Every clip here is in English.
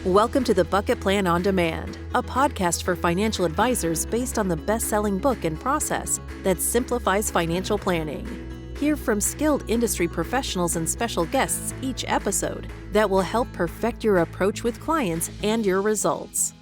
Welcome to the Bucket Plan on Demand, a podcast for financial advisors based on the best-selling book and process that simplifies financial planning. Hear from skilled industry professionals and special guests each episode that will help perfect your approach with clients and your results.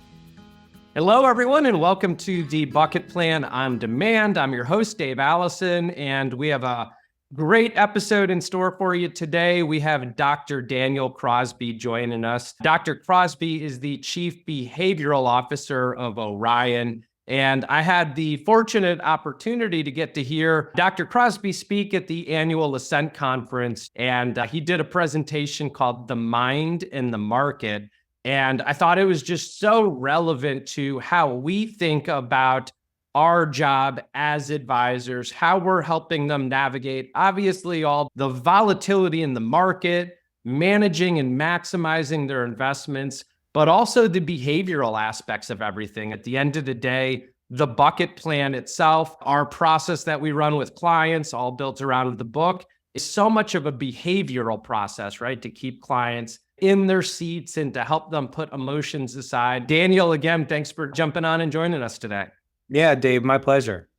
Hello, everyone, and welcome to the Bucket Plan on Demand. I'm your host, Dave Alison, and we have a great episode in store for you today. We have Dr. Daniel Crosby joining us. Dr. Crosby is the Chief Behavioral Officer of Orion, and I had the fortunate opportunity to get to hear Dr. Crosby speak at the annual Ascent Conference, and he did a presentation called The Mind and the Market, and I thought it was just so relevant to how we think about our job as advisors, how we're helping them navigate, obviously, all the volatility in the market, managing and maximizing their investments, but also the behavioral aspects of everything. At the end of the day, the bucket plan itself, our process that we run with clients, all built around the book, is so much of a behavioral process, right? To keep clients in their seats and to help them put emotions aside. Daniel, again, thanks for jumping on and joining us today. Yeah, Dave, my pleasure.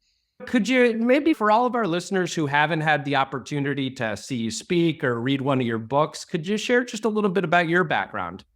Could you, maybe for all of our listeners who haven't had the opportunity to see you speak or read one of your books, could you share just a little bit about your background?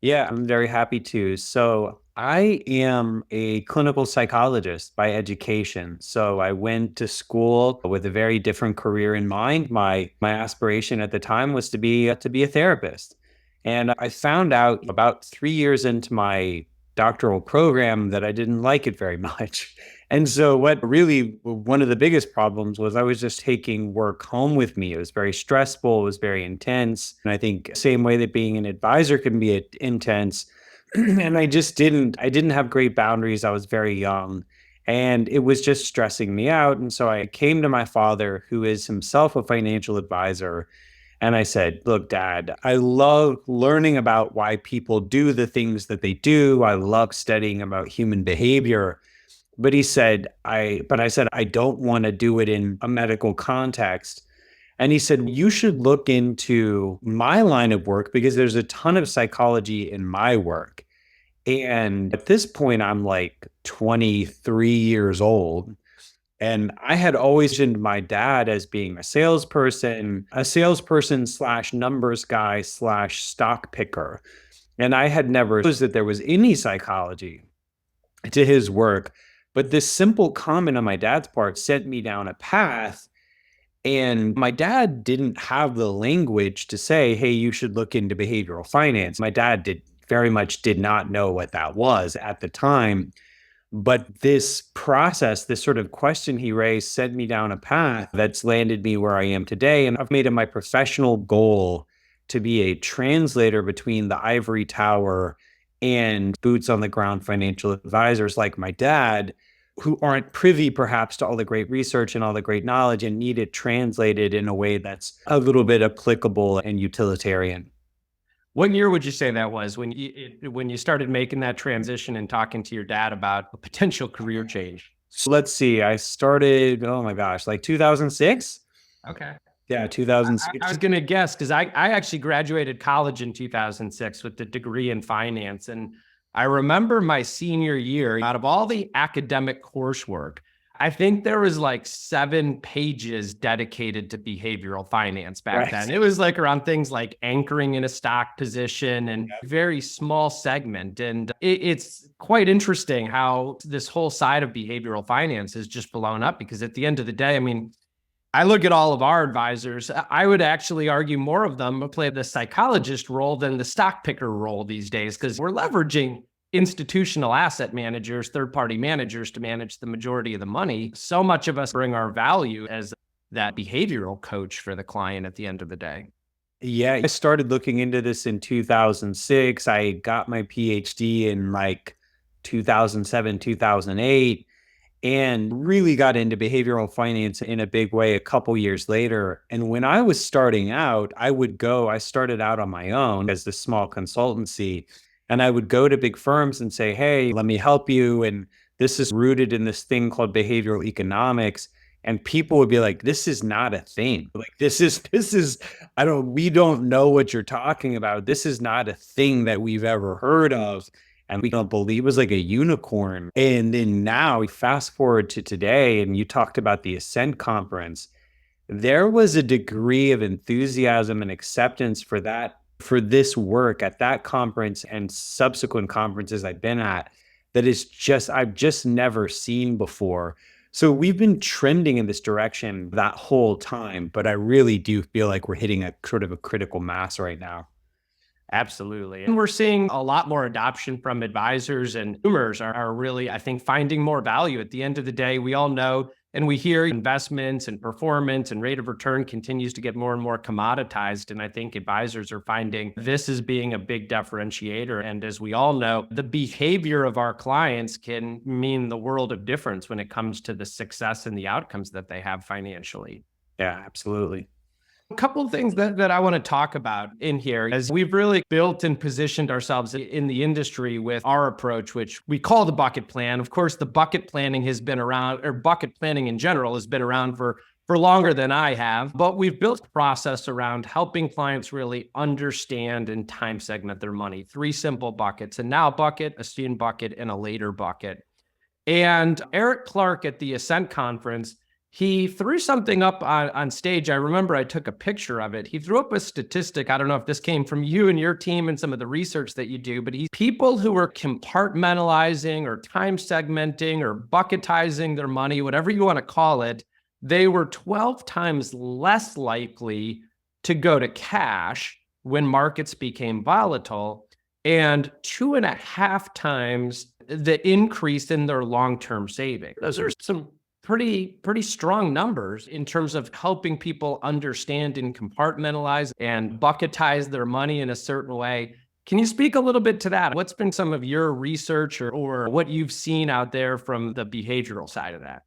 Yeah, I'm very happy to. So I am a clinical psychologist by education. So I went to school with a very different career in mind. My aspiration at the time was to be a therapist. And I found out about 3 years into my doctoral program that I didn't like it very much. And so one of the biggest problems was I was just taking work home with me. It was very stressful. It was very intense. And I think same way that being an advisor can be intense. And I didn't have great boundaries. I was very young and it was just stressing me out. And so I came to my father, who is himself a financial advisor. And I said, look, Dad, I love learning about why people do the things that they do. I love studying about human behavior. But I said, I don't want to do it in a medical context. And he said, you should look into my line of work because there's a ton of psychology in my work. And at this point, I'm like 23 years old. And I had always envisioned my dad as being a salesperson / numbers guy / stock picker. And I had never realized that there was any psychology to his work. But this simple comment on my dad's part sent me down a path. And my dad didn't have the language to say, hey, you should look into behavioral finance. My dad did not know what that was at the time. But this process, this sort of question he raised, sent me down a path that's landed me where I am today. And I've made it my professional goal to be a translator between the ivory tower and boots on the ground financial advisors like my dad, who aren't privy perhaps to all the great research and all the great knowledge and need it translated in a way that's a little bit applicable and utilitarian. What year would you say that was when you started making that transition and talking to your dad about a potential career change? So let's see. I started, like 2006. Okay. Yeah, 2006. I was going to guess because I actually graduated college in 2006 with a degree in finance. And I remember my senior year, out of all the academic coursework, I think there was like 7 pages dedicated to behavioral finance back then. It was like around things like anchoring in a stock position and very small segment. And it's quite interesting how this whole side of behavioral finance has just blown up because at the end of the day, I mean, I look at all of our advisors, I would actually argue more of them play the psychologist role than the stock picker role these days because we're leveraging institutional asset managers, third-party managers to manage the majority of the money. So much of us bring our value as that behavioral coach for the client at the end of the day. Yeah, I started looking into this in 2006. I got my Ph.D. in like 2007, 2008, and really got into behavioral finance in a big way a couple years later. And when I was starting out, I started out on my own as this small consultancy. And I would go to big firms and say, hey, let me help you. And this is rooted in this thing called behavioral economics. And people would be like, this is not a thing. Like, this is, we don't know what you're talking about. This is not a thing that we've ever heard of. And we don't believe it was like a unicorn. And then now we fast forward to today, and you talked about the Ascent conference. There was a degree of enthusiasm and acceptance for this work at that conference and subsequent conferences I've been at that is I've just never seen before. So we've been trending in this direction that whole time, but I really do feel like we're hitting a sort of a critical mass right now. Absolutely. And we're seeing a lot more adoption from advisors, and consumers are really, I think, finding more value. At the end of the day, we all know and we hear investments and performance and rate of return continues to get more and more commoditized. And I think advisors are finding this as being a big differentiator. And as we all know, the behavior of our clients can mean the world of difference when it comes to the success and the outcomes that they have financially. Yeah, absolutely. A couple of things that I want to talk about in here is we've really built and positioned ourselves in the industry with our approach, which we call the bucket plan. Of course, the bucket planning has been around, or bucket planning in general has been around for longer than I have, but we've built a process around helping clients really understand and time segment their money. 3 simple buckets: a now bucket, a student bucket, and a later bucket. And Eric Clark at the Ascent conference, he threw something up on stage. I remember I took a picture of it. He threw up a statistic. I don't know if this came from you and your team and some of the research that you do, but people who are compartmentalizing or time segmenting or bucketizing their money, whatever you want to call it, they were 12 times less likely to go to cash when markets became volatile, and 2.5 times the increase in their long-term savings. Those are some pretty strong numbers in terms of helping people understand and compartmentalize and bucketize their money in a certain way. Can you speak a little bit to that? What's been some of your research or what you've seen out there from the behavioral side of that?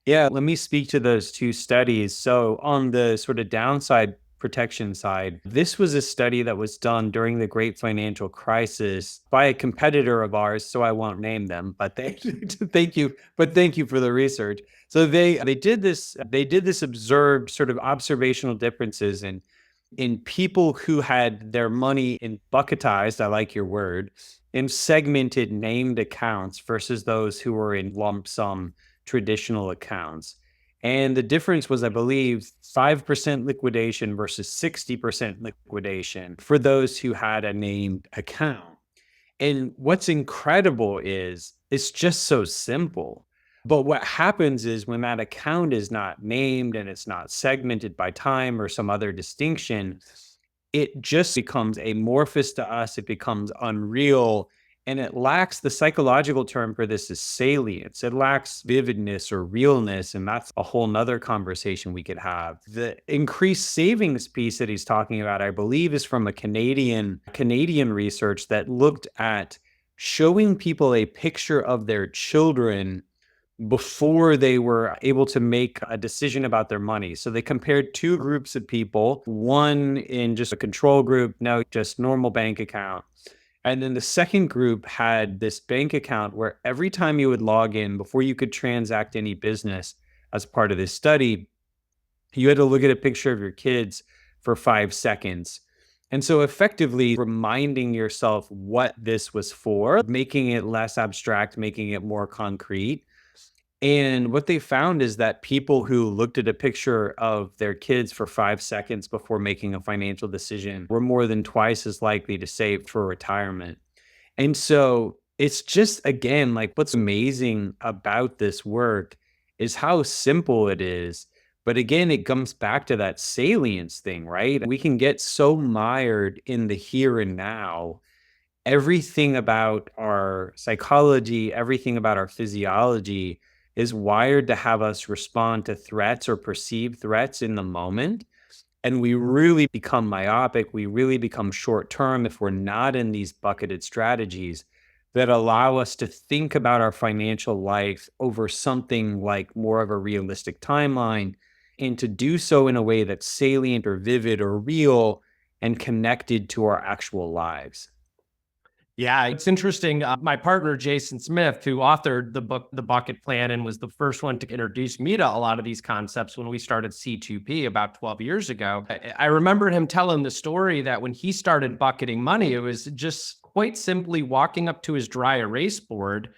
Yeah, let me speak to those 2 studies. So on the sort of downside protection side, this was a study that was done during the great financial crisis by a competitor of ours, so I won't name them, but thank you for the research. So they did this observed sort of observational differences in people who had their money in bucketized, I like your word, in segmented named accounts versus those who were in lump sum traditional accounts. And the difference was, I believe, 5% liquidation versus 60% liquidation for those who had a named account. And what's incredible is it's just so simple. But what happens is when that account is not named and it's not segmented by time or some other distinction, it just becomes amorphous to us. It becomes unreal. And it lacks, the psychological term for this is salience. It lacks vividness or realness. And that's a whole nother conversation we could have. The increased savings piece that he's talking about, I believe, is from a Canadian research that looked at showing people a picture of their children before they were able to make a decision about their money. So they compared 2 groups of people, one in just a control group, no, just normal bank account. And then the second group had this bank account where every time you would log in, before you could transact any business as part of this study, you had to look at a picture of your kids for 5 seconds. And so effectively reminding yourself what this was for, making it less abstract, making it more concrete. And what they found is that people who looked at a picture of their kids for 5 seconds before making a financial decision were more than twice as likely to save for retirement. And so it's just, again, like what's amazing about this work is how simple it is. But again, it comes back to that salience thing, right? We can get so mired in the here and now. Everything about our psychology, everything about our physiology is wired to have us respond to threats or perceived threats in the moment. And we really become myopic. We really become short term if we're not in these bucketed strategies that allow us to think about our financial life over something like more of a realistic timeline, and to do so in a way that's salient or vivid or real and connected to our actual lives. Yeah, it's interesting. My partner, Jason Smith, who authored the book, The Bucket Plan, and was the first one to introduce me to a lot of these concepts when we started C2P about 12 years ago. I remember him telling the story that when he started bucketing money, it was just quite simply walking up to his dry erase board,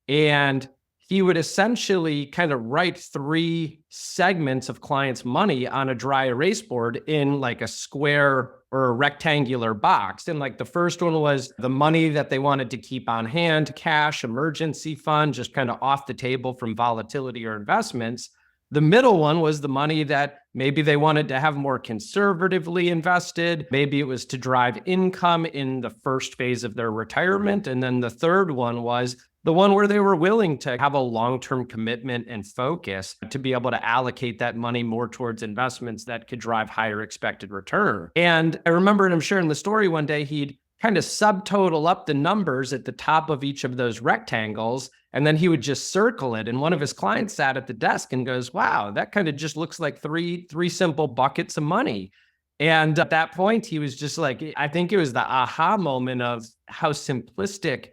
and he would essentially kind of write 3 segments of clients' money on a dry erase board in like a square or a rectangular box. And like the first one was the money that they wanted to keep on hand, cash, emergency fund, just kind of off the table from volatility or investments. The middle one was the money that maybe they wanted to have more conservatively invested. Maybe it was to drive income in the first phase of their retirement. And then the third one was the one where they were willing to have a long-term commitment and focus to be able to allocate that money more towards investments that could drive higher expected return. And I remember him sharing the story one day, he'd kind of subtotal up the numbers at the top of each of those rectangles, and then he would just circle it. And one of his clients sat at the desk and goes, wow, that kind of just looks like three simple buckets of money. And at that point, he was just like, I think it was the aha moment of how simplistic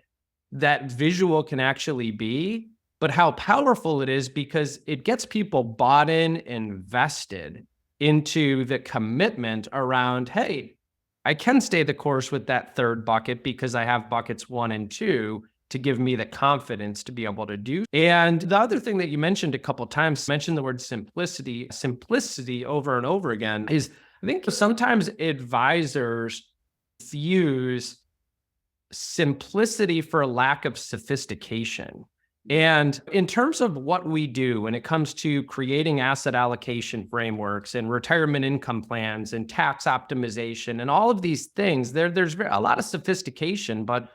that visual can actually be, but how powerful it is because it gets people bought in, invested into the commitment around, hey, I can stay the course with that third bucket because I have buckets 1 and 2 to give me the confidence to be able to do. And the other thing that you mentioned a couple of times, mentioned the word simplicity over and over again, is I think sometimes advisors use simplicity for lack of sophistication. And in terms of what we do when it comes to creating asset allocation frameworks and retirement income plans and tax optimization and all of these things, there's a lot of sophistication, but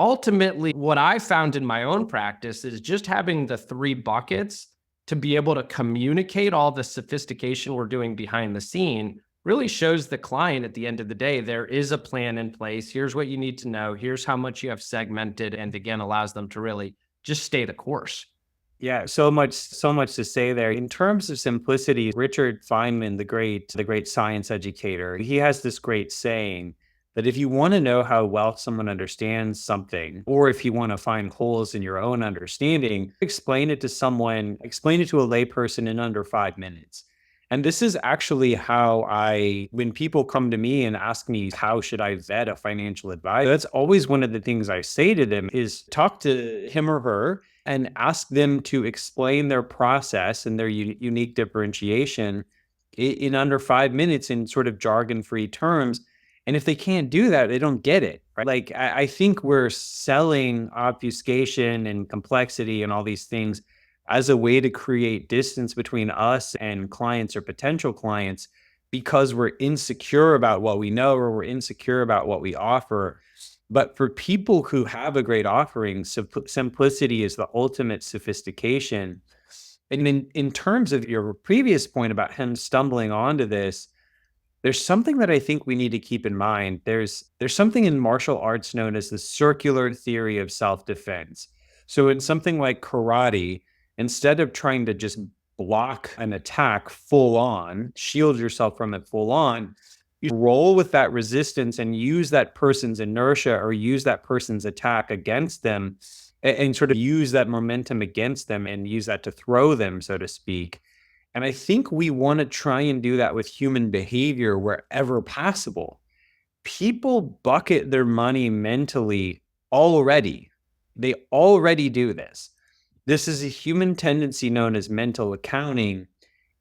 ultimately what I found in my own practice is just having the 3 buckets to be able to communicate all the sophistication we're doing behind the scene really shows the client at the end of the day, there is a plan in place. Here's what you need to know. Here's how much you have segmented, and again, allows them to really just stay the course. Yeah, so much to say there. In terms of simplicity, Richard Feynman, the great science educator, he has this great saying that if you want to know how well someone understands something, or if you want to find holes in your own understanding, explain it to a layperson in under 5 minutes. And this is actually how when people come to me and ask me, how should I vet a financial advisor? That's always one of the things I say to them is talk to him or her and ask them to explain their process and their unique differentiation in under 5 minutes in sort of jargon-free terms. And if they can't do that, they don't get it, right? Like, I think we're selling obfuscation and complexity and all these things as a way to create distance between us and clients or potential clients because we're insecure about what we know or we're insecure about what we offer. But for people who have a great offering, simplicity is the ultimate sophistication. And in terms of your previous point about him stumbling onto this, there's something that I think we need to keep in mind. There's something in martial arts known as the circular theory of self-defense. So in something like karate, instead of trying to just block an attack full on, shield yourself from it full on, you roll with that resistance and use that person's inertia or use that person's attack against them and sort of use that momentum against them and use that to throw them, so to speak. And I think we want to try and do that with human behavior wherever possible. People bucket their money mentally already. They already do this. This is a human tendency known as mental accounting.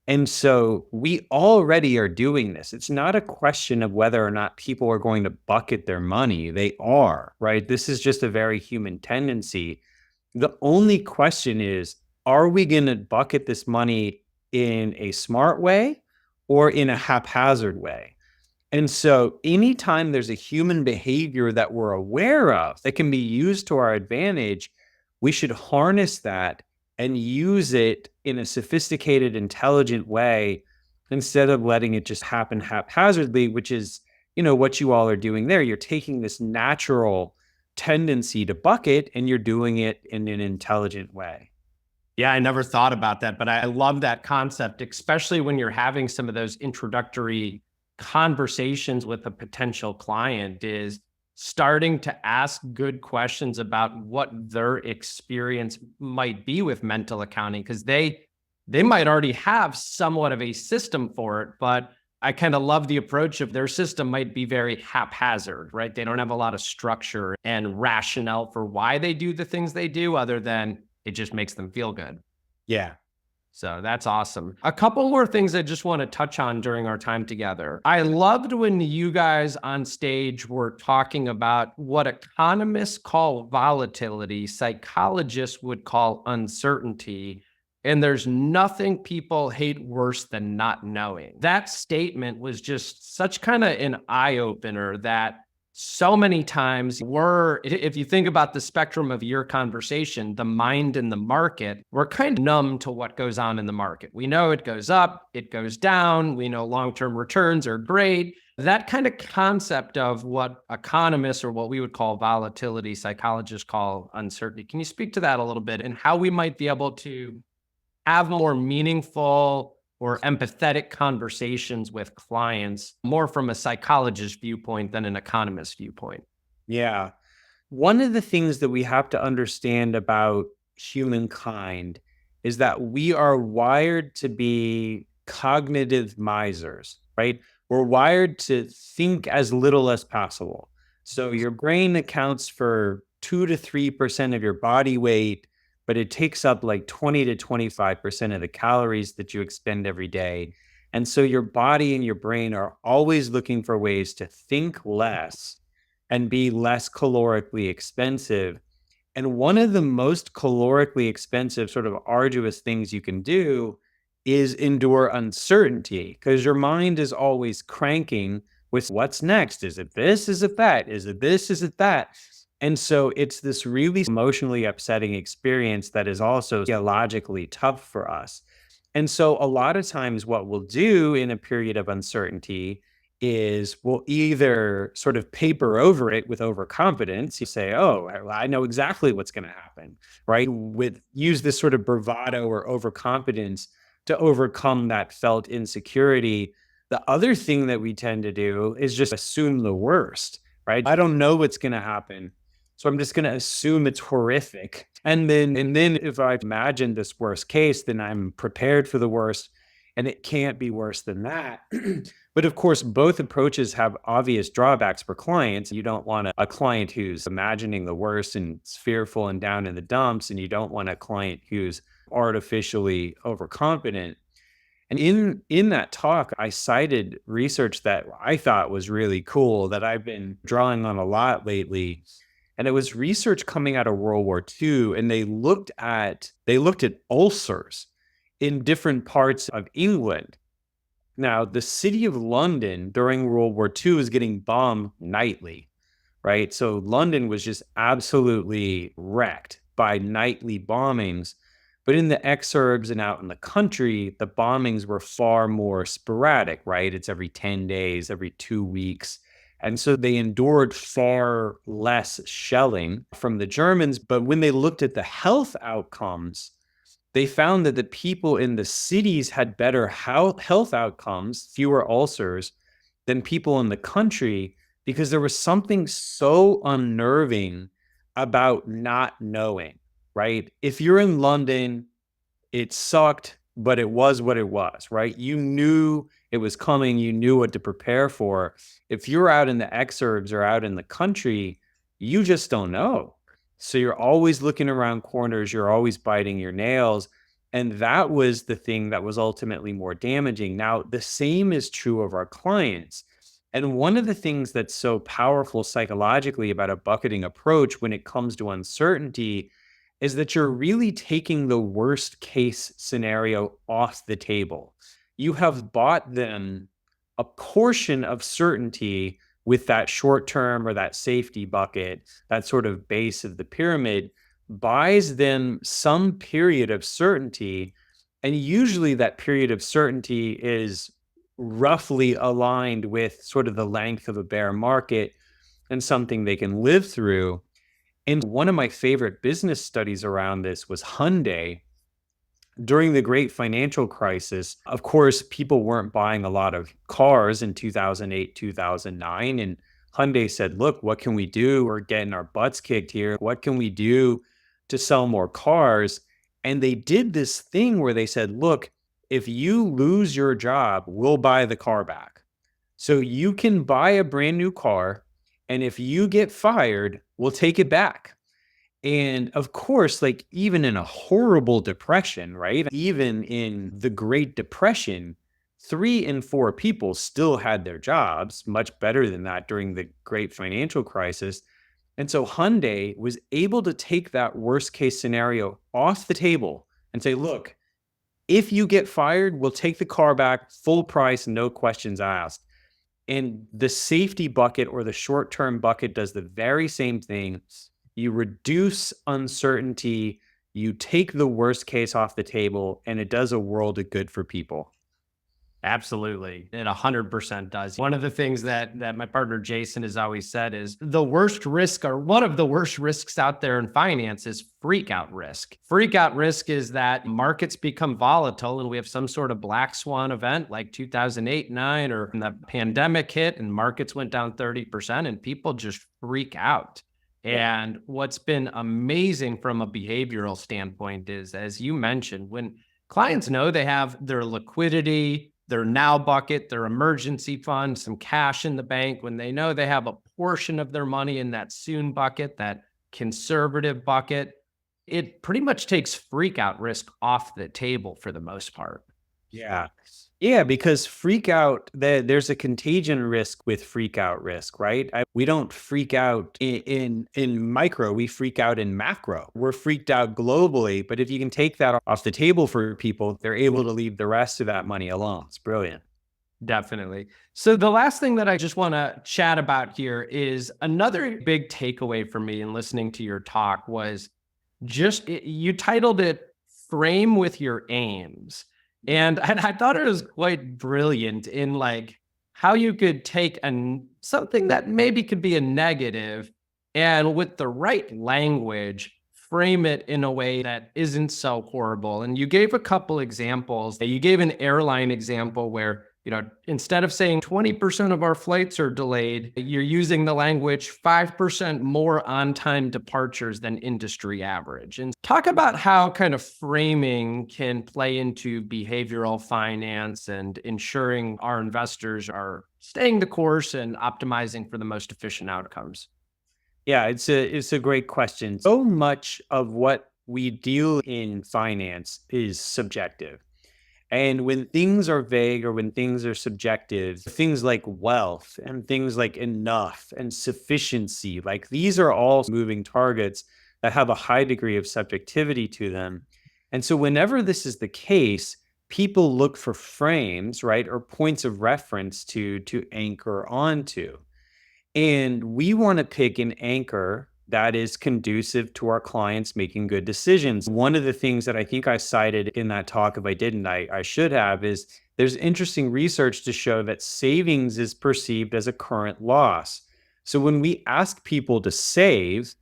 And so we already are doing this. It's not a question of whether or not people are going to bucket their money. They are, right? This is just a very human tendency. The only question is, are we going to bucket this money in a smart way or in a haphazard way? And so anytime there's a human behavior that we're aware of that can be used to our advantage, we should harness that and use it in a sophisticated, intelligent way instead of letting it just happen haphazardly, which is, what you all are doing there. You're taking this natural tendency to bucket and you're doing it in an intelligent way. Yeah, I never thought about that, but I love that concept, especially when you're having some of those introductory conversations with a potential client, is starting to ask good questions about what their experience might be with mental accounting, because they might already have somewhat of a system for it, but I kind of love the approach of their system might be very haphazard, right? They don't have a lot of structure and rationale for why they do the things they do, other than it just makes them feel good. Yeah. So that's awesome. A couple more things I just want to touch on during our time together. I loved when you guys on stage were talking about what economists call volatility, psychologists would call uncertainty. And there's nothing people hate worse than not knowing. That statement was just such kind of an eye opener that so many times if you think about the spectrum of your conversation, the mind and the market, we're kind of numb to what goes on in the market. We know it goes up, it goes down. We know long-term returns are great. That kind of concept of what economists, or what we would call volatility, psychologists call uncertainty. Can you speak to that a little bit and how we might be able to have more meaningful or empathetic conversations with clients, more from a psychologist viewpoint than an economist viewpoint? Yeah. One of the things that we have to understand about humankind is that we are wired to be cognitive misers, right? We're wired to think as little as possible. So your brain accounts for 2 to 3% of your body weight, but it takes up like 20 to 25% of the calories that you expend every day. And so your body and your brain are always looking for ways to think less and be less calorically expensive. And one of the most calorically expensive, sort of arduous things you can do is endure uncertainty, because your mind is always cranking with what's next. Is it this? Is it that? Is it this? Is it that? And so it's this really emotionally upsetting experience that is also theologically tough for us. And so a lot of times what we'll do in a period of uncertainty is we'll either sort of paper over it with overconfidence. You say, oh, I know exactly what's going to happen, right? Use this sort of bravado or overconfidence to overcome that felt insecurity. The other thing that we tend to do is just assume the worst, right? I don't know what's going to happen, so I'm just going to assume it's horrific. And then if I imagine this worst case, then I'm prepared for the worst, and it can't be worse than that. But of course, both approaches have obvious drawbacks for clients. You don't want a client who's imagining the worst and is fearful and down in the dumps, and you don't want a client who's artificially overconfident. And in that talk, I cited research that I thought was really cool that I've been drawing on a lot lately. And it was research coming out of World War II, and they looked at ulcers in different parts of England. Now, the city of London during World War II was getting bombed nightly, right? So London was just absolutely wrecked by nightly bombings. But in the exurbs and out in the country, the bombings were far more sporadic, right? It's every 10 days, every 2 weeks. And so they endured far less shelling from the Germans. But when they looked at the health outcomes, they found that the people in the cities had better health outcomes, fewer ulcers, than people in the country, because there was something so unnerving about not knowing, right? If you're in London, it sucked, but it was what it was, right? You knew it was coming. You knew what to prepare for. If you're out in the exurbs or out in the country, you just don't know. So you're always looking around corners. You're always biting your nails. And that was the thing that was ultimately more damaging. Now, the same is true of our clients. And one of the things that's so powerful psychologically about a bucketing approach when it comes to uncertainty is that you're really taking the worst case scenario off the table. You have bought them a portion of certainty with that short term or that safety bucket, that sort of base of the pyramid, buys them some period of certainty. And usually that period of certainty is roughly aligned with sort of the length of a bear market and something they can live through. And one of my favorite business studies around this was Hyundai. During the great financial crisis, of course, people weren't buying a lot of cars in 2008, 2009, and Hyundai said, look, what can we do? We're getting our butts kicked here. What can we do to sell more cars? And they did this thing where they said, look, if you lose your job, we'll buy the car back. So you can buy a brand new car, and if you get fired, we'll take it back. And of course, like even in a horrible depression, right? Even in the Great Depression, 3 in 4 people still had their jobs, much better than that during the great financial crisis. And so Hyundai was able to take that worst case scenario off the table and say, look, if you get fired, we'll take the car back, full price, no questions asked. And the safety bucket or the short-term bucket does the very same thing. You reduce uncertainty, you take the worst case off the table, and it does a world of good for people. Absolutely. It 100% does. One of the things that my partner Jason has always said is the worst risk, or one of the worst risks out there in finance, is freak out risk. Freak out risk is that markets become volatile and we have some sort of black swan event like 2008, 9, or when the pandemic hit and markets went down 30% and people just freak out. And what's been amazing from a behavioral standpoint is, as you mentioned, when clients know they have their liquidity, their now bucket, their emergency fund, some cash in the bank, when they know they have a portion of their money in that soon bucket, that conservative bucket, it pretty much takes freak out risk off the table for the most part. Yeah. Yeah, because freak out, there's a contagion risk with freak out risk, right? We don't freak out in micro, we freak out in macro. We're freaked out globally, but if you can take that off the table for people, they're able to leave the rest of that money alone. It's brilliant. Definitely. So the last thing that I just want to chat about here is another big takeaway for me in listening to your talk was you titled it Frame with Your Aims. And I thought it was quite brilliant in like how you could take something that maybe could be a negative and with the right language, frame it in a way that isn't so horrible. And you gave a couple examples. You gave an airline example where, instead of saying 20% of our flights are delayed, you're using the language 5% more on-time departures than industry average. And talk about how kind of framing can play into behavioral finance and ensuring our investors are staying the course and optimizing for the most efficient outcomes. Yeah, it's a great question. So much of what we deal in finance is subjective. And when things are vague or when things are subjective, things like wealth and things like enough and sufficiency, like these are all moving targets that have a high degree of subjectivity to them. And so whenever this is the case, people look for frames, right, or points of reference to anchor onto. And we want to pick an anchor that is conducive to our clients making good decisions. One of the things that I think I cited in that talk, if I didn't, I should have, is there's interesting research to show that savings is perceived as a current loss. So when we ask people to save,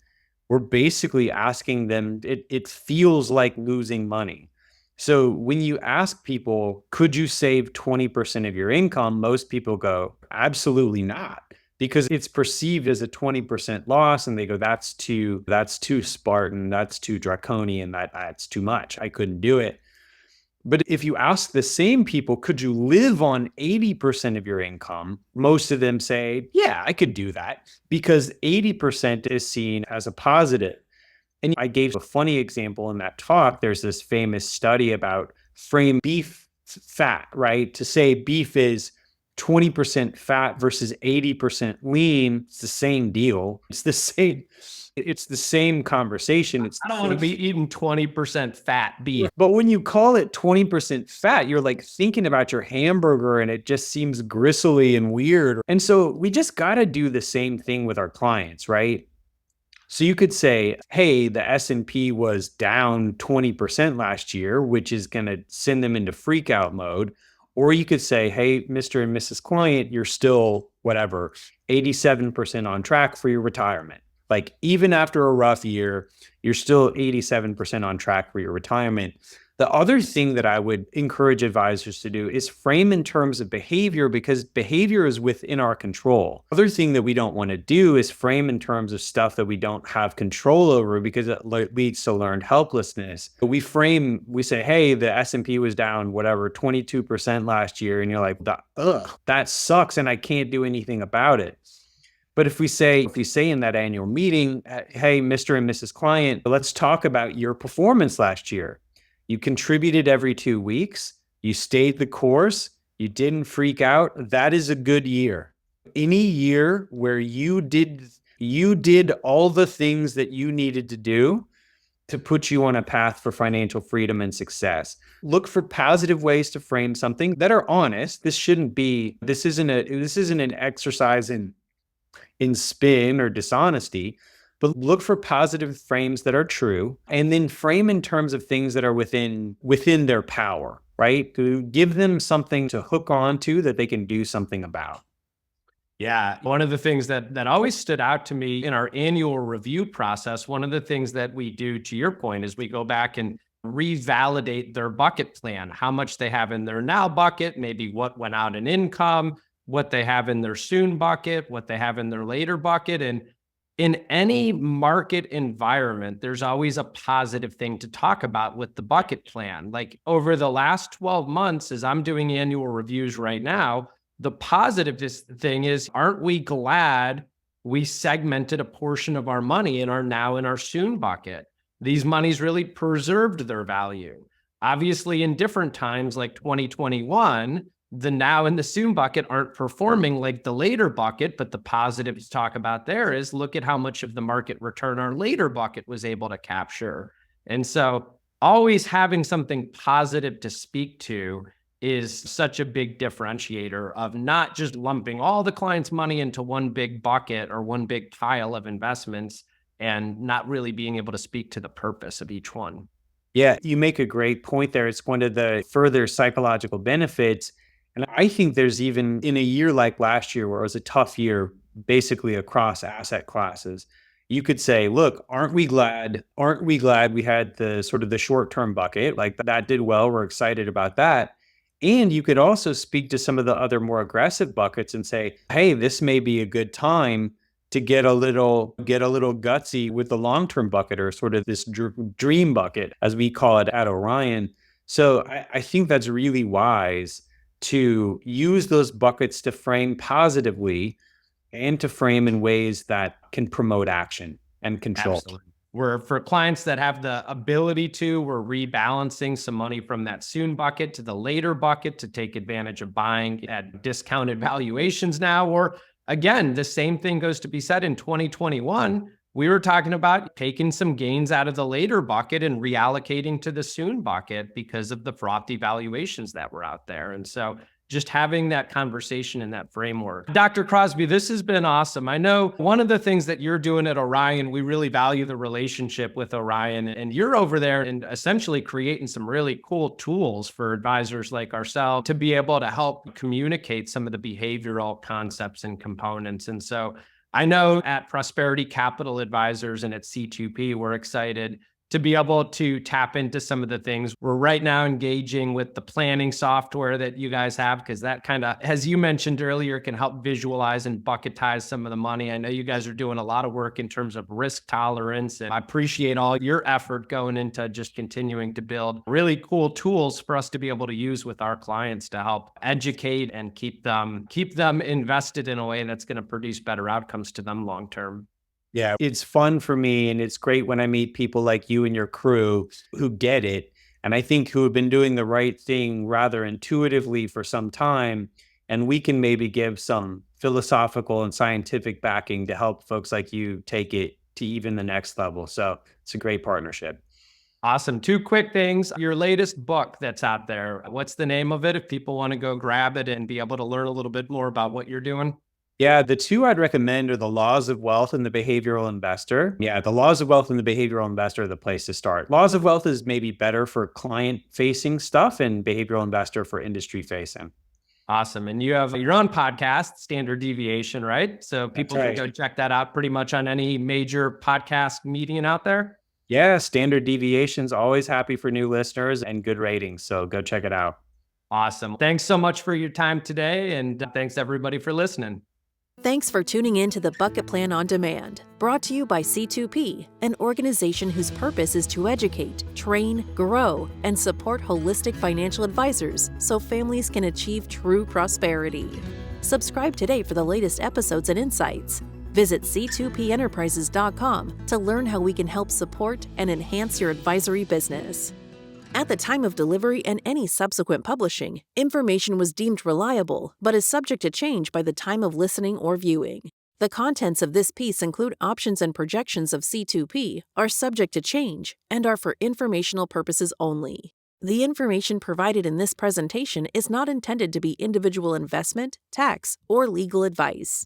we're basically asking them, it feels like losing money. So when you ask people, could you save 20% of your income? Most people go, absolutely not. Because it's perceived as a 20% loss, and they go, that's too Spartan, that's too draconian, that's too much. I couldn't do it. But if you ask the same people, could you live on 80% of your income? Most of them say, yeah, I could do that, because 80% is seen as a positive. And I gave a funny example in that talk. There's this famous study about frame beef fat, right? To say beef is 20% fat versus 80% lean, it's the same deal. It's the same conversation. I don't want to be eating 20% fat beef. But when you call it 20% fat, you're like thinking about your hamburger and it just seems gristly and weird. And so we just got to do the same thing with our clients, right? So you could say, hey, the S&P was down 20% last year, which is going to send them into freak out mode. Or you could say, hey, Mr. and Mrs. Client, you're still, 87% on track for your retirement. Like even after a rough year, you're still 87% on track for your retirement. The other thing that I would encourage advisors to do is frame in terms of behavior, because behavior is within our control. Other thing that we don't want to do is frame in terms of stuff that we don't have control over, because it leads to learned helplessness. We say, hey, the S&P was down, whatever, 22% last year. And you're like, that sucks. And I can't do anything about it. But if you say in that annual meeting, hey, Mr. and Mrs. Client, let's talk about your performance last year. You contributed every 2 weeks. You stayed the course. You didn't freak out. That is a good year. Any year where you did all the things that you needed to do to put you on a path for financial freedom and success. Look for positive ways to frame something that are honest. This isn't an exercise in spin or dishonesty. But look for positive frames that are true, and then frame in terms of things that are within their power, right? To give them something to hook on to that they can do something about. Yeah. One of the things that always stood out to me in our annual review process, one of the things that we do, to your point, is we go back and revalidate their bucket plan, how much they have in their now bucket, maybe what went out in income, what they have in their soon bucket, what they have in their later bucket. And in any market environment, there's always a positive thing to talk about with the bucket plan. Like over the last 12 months, as I'm doing annual reviews right now, the positive thing is, aren't we glad we segmented a portion of our money and are now in our soon bucket? These monies really preserved their value. Obviously, in different times like 2021, the now and the soon bucket aren't performing like the later bucket, but the positive to talk about there is look at how much of the market return our later bucket was able to capture. And so always having something positive to speak to is such a big differentiator of not just lumping all the clients' money into one big bucket or one big pile of investments and not really being able to speak to the purpose of each one. Yeah, you make a great point there. It's one of the further psychological benefits. And I think there's even in a year like last year, where it was a tough year, basically across asset classes, you could say, look, aren't we glad we had the sort of the short-term bucket? Like that did well. We're excited about that. And you could also speak to some of the other more aggressive buckets and say, hey, this may be a good time to get a little gutsy with the long-term bucket, or sort of this dream bucket, as we call it at Orion. So I think that's really wise to use those buckets to frame positively and to frame in ways that can promote action and control. Absolutely. For clients that have the ability to, we're rebalancing some money from that soon bucket to the later bucket to take advantage of buying at discounted valuations now. Or again, the same thing goes to be said in 2021. We were talking about taking some gains out of the later bucket and reallocating to the soon bucket because of the frothy valuations that were out there. And so just having that conversation in that framework. Dr. Crosby, this has been awesome. I know one of the things that you're doing at Orion, we really value the relationship with Orion, and you're over there and essentially creating some really cool tools for advisors like ourselves to be able to help communicate some of the behavioral concepts and components. And so I know at Prosperity Capital Advisors and at C2P, we're excited to be able to tap into some of the things. We're right now engaging with the planning software that you guys have, because that kind of, as you mentioned earlier, can help visualize and bucketize some of the money. I know you guys are doing a lot of work in terms of risk tolerance, and I appreciate all your effort going into just continuing to build really cool tools for us to be able to use with our clients to help educate and keep them invested in a way that's going to produce better outcomes to them long term. Yeah, it's fun for me, and it's great when I meet people like you and your crew who get it, and I think who have been doing the right thing rather intuitively for some time, and we can maybe give some philosophical and scientific backing to help folks like you take it to even the next level. So it's a great partnership. Awesome. 2 quick things. Your latest book that's out there, what's the name of it if people want to go grab it and be able to learn a little bit more about what you're doing? Yeah, the 2 I'd recommend are The Laws of Wealth and The Behavioral Investor. Yeah, The Laws of Wealth and The Behavioral Investor are the place to start. Laws of Wealth is maybe better for client-facing stuff, and Behavioral Investor for industry-facing. Awesome. And you have your own podcast, Standard Deviation, right? So people can go check that out pretty much on any major podcast medium out there. Yeah, Standard Deviation's always happy for new listeners and good ratings. So go check it out. Awesome. Thanks so much for your time today. And thanks everybody for listening. Thanks for tuning in to the Bucket Plan on Demand, brought to you by C2P, an organization whose purpose is to educate, train, grow, and support holistic financial advisors so families can achieve true prosperity. Subscribe today for the latest episodes and insights. Visit c2penterprises.com to learn how we can help support and enhance your advisory business. At the time of delivery and any subsequent publishing, information was deemed reliable, but is subject to change by the time of listening or viewing. The contents of this piece include options and projections of C2P, are subject to change, and are for informational purposes only. The information provided in this presentation is not intended to be individual investment, tax, or legal advice.